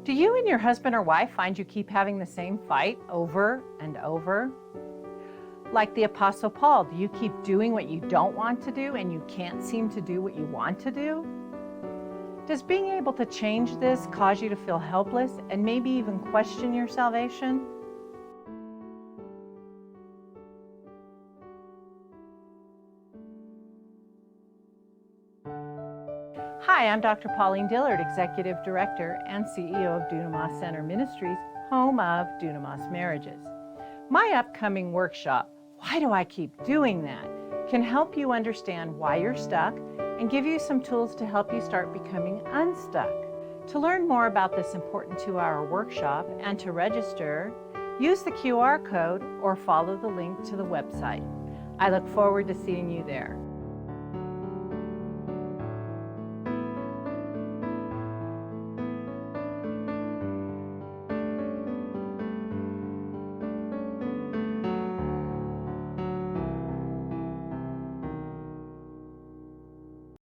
Do you and your husband or wife find you keep having the same fight over and over? Like the Apostle Paul, do you keep doing what you don't want to do and you can't seem to do what you want to do? Does being able to change this cause you to feel helpless and maybe even question your salvation? Hi, I'm Dr. Pauline Dillard, Executive Director and CEO of Dunamis Center Ministries, home of Dunamis Marriages. My upcoming workshop, Why Do I Keep Doing That?, can help you understand why you're stuck and give you some tools to help you start becoming unstuck. To learn more about this important 2-hour workshop and to register, use the QR code or follow the link to the website. I look forward to seeing you there.